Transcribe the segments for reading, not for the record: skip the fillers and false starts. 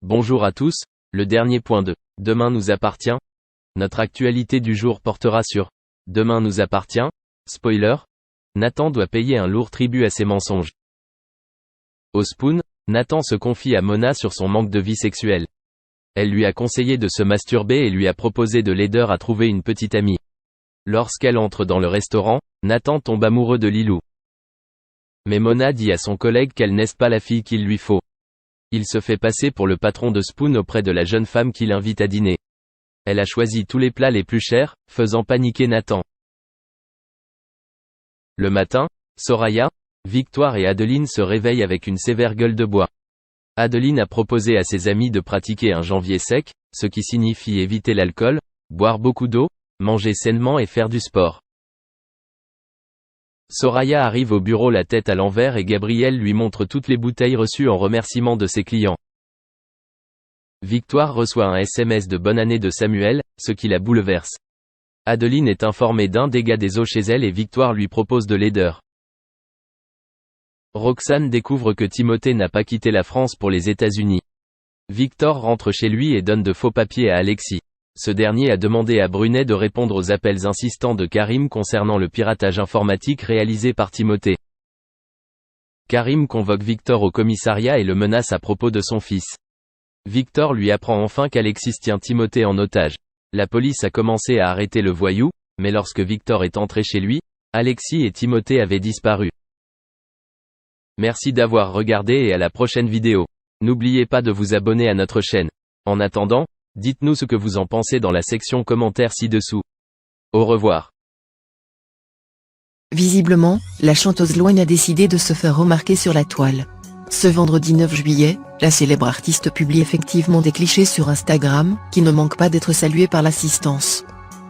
Bonjour à tous, le dernier point de Demain nous appartient. Notre actualité du jour portera sur Demain nous appartient. Spoiler. Nathan doit payer un lourd tribut à ses mensonges. Au Spoon, Nathan se confie à Mona sur son manque de vie sexuelle. Elle lui a conseillé de se masturber et lui a proposé de l'aider à trouver une petite amie. Lorsqu'elle entre dans le restaurant, Nathan tombe amoureux de Lilou. Mais Mona dit à son collègue qu'elle n'est pas la fille qu'il lui faut. Il se fait passer pour le patron de Spoon auprès de la jeune femme qui l'invite à dîner. Elle a choisi tous les plats les plus chers, faisant paniquer Nathan. Le matin, Soraya, Victoire et Adeline se réveillent avec une sévère gueule de bois. Adeline a proposé à ses amis de pratiquer un janvier sec, ce qui signifie éviter l'alcool, boire beaucoup d'eau, manger sainement et faire du sport. Soraya arrive au bureau la tête à l'envers et Gabriel lui montre toutes les bouteilles reçues en remerciement de ses clients. Victoire reçoit un SMS de bonne année de Samuel, ce qui la bouleverse. Adeline est informée d'un dégât des eaux chez elle et Victoire lui propose de l'aider. Roxane découvre que Timothée n'a pas quitté la France pour les États-Unis. Victor rentre chez lui et donne de faux papiers à Alexis. Ce dernier a demandé à Brunet de répondre aux appels insistants de Karim concernant le piratage informatique réalisé par Timothée. Karim convoque Victor au commissariat et le menace à propos de son fils. Victor lui apprend enfin qu'Alexis tient Timothée en otage. La police a commencé à arrêter le voyou, mais lorsque Victor est entré chez lui, Alexis et Timothée avaient disparu. Merci d'avoir regardé et à la prochaine vidéo. N'oubliez pas de vous abonner à notre chaîne. En attendant, dites-nous ce que vous en pensez dans la section commentaires ci-dessous. Au revoir. Visiblement, la chanteuse Louane a décidé de se faire remarquer sur la toile. Ce vendredi 9 juillet, la célèbre artiste publie effectivement des clichés sur Instagram, qui ne manquent pas d'être salués par l'assistance.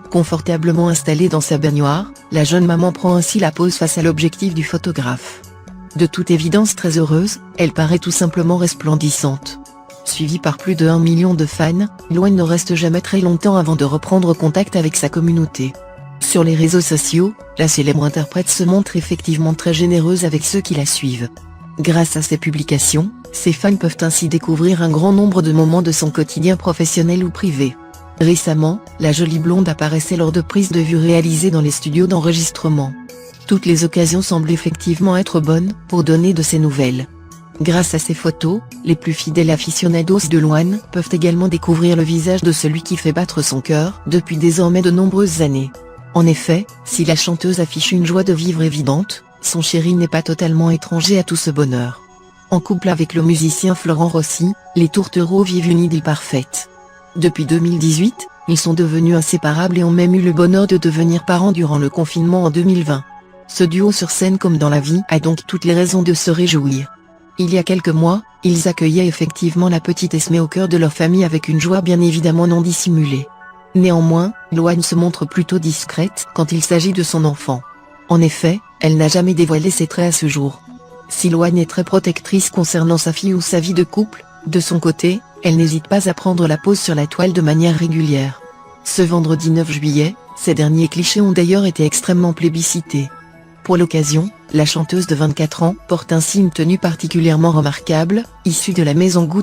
Confortablement installée dans sa baignoire, la jeune maman prend ainsi la pose face à l'objectif du photographe. De toute évidence très heureuse, elle paraît tout simplement resplendissante. Suivie par plus de 1 million de fans, Louane ne reste jamais très longtemps avant de reprendre contact avec sa communauté. Sur les réseaux sociaux, la célèbre interprète se montre effectivement très généreuse avec ceux qui la suivent. Grâce à ses publications, ses fans peuvent ainsi découvrir un grand nombre de moments de son quotidien professionnel ou privé. Récemment, la jolie blonde apparaissait lors de prises de vue réalisées dans les studios d'enregistrement. Toutes les occasions semblent effectivement être bonnes pour donner de ses nouvelles. Grâce à ces photos, les plus fidèles aficionados de Louane peuvent également découvrir le visage de celui qui fait battre son cœur depuis désormais de nombreuses années. En effet, si la chanteuse affiche une joie de vivre évidente, son chéri n'est pas totalement étranger à tout ce bonheur. En couple avec le musicien Florent Rossi, les tourtereaux vivent une idylle parfaite. Depuis 2018, ils sont devenus inséparables et ont même eu le bonheur de devenir parents durant le confinement en 2020. Ce duo sur scène comme dans la vie a donc toutes les raisons de se réjouir. Il y a quelques mois, ils accueillaient effectivement la petite Esmée au cœur de leur famille avec une joie bien évidemment non dissimulée. Néanmoins, Louane se montre plutôt discrète quand il s'agit de son enfant. En effet, elle n'a jamais dévoilé ses traits à ce jour. Si Louane est très protectrice concernant sa fille ou sa vie de couple, de son côté, elle n'hésite pas à prendre la pose sur la toile de manière régulière. Ce vendredi 9 juillet, ces derniers clichés ont d'ailleurs été extrêmement plébiscités. Pour l'occasion, la chanteuse de 24 ans porte ainsi une tenue particulièrement remarquable, issue de la maison Gucci.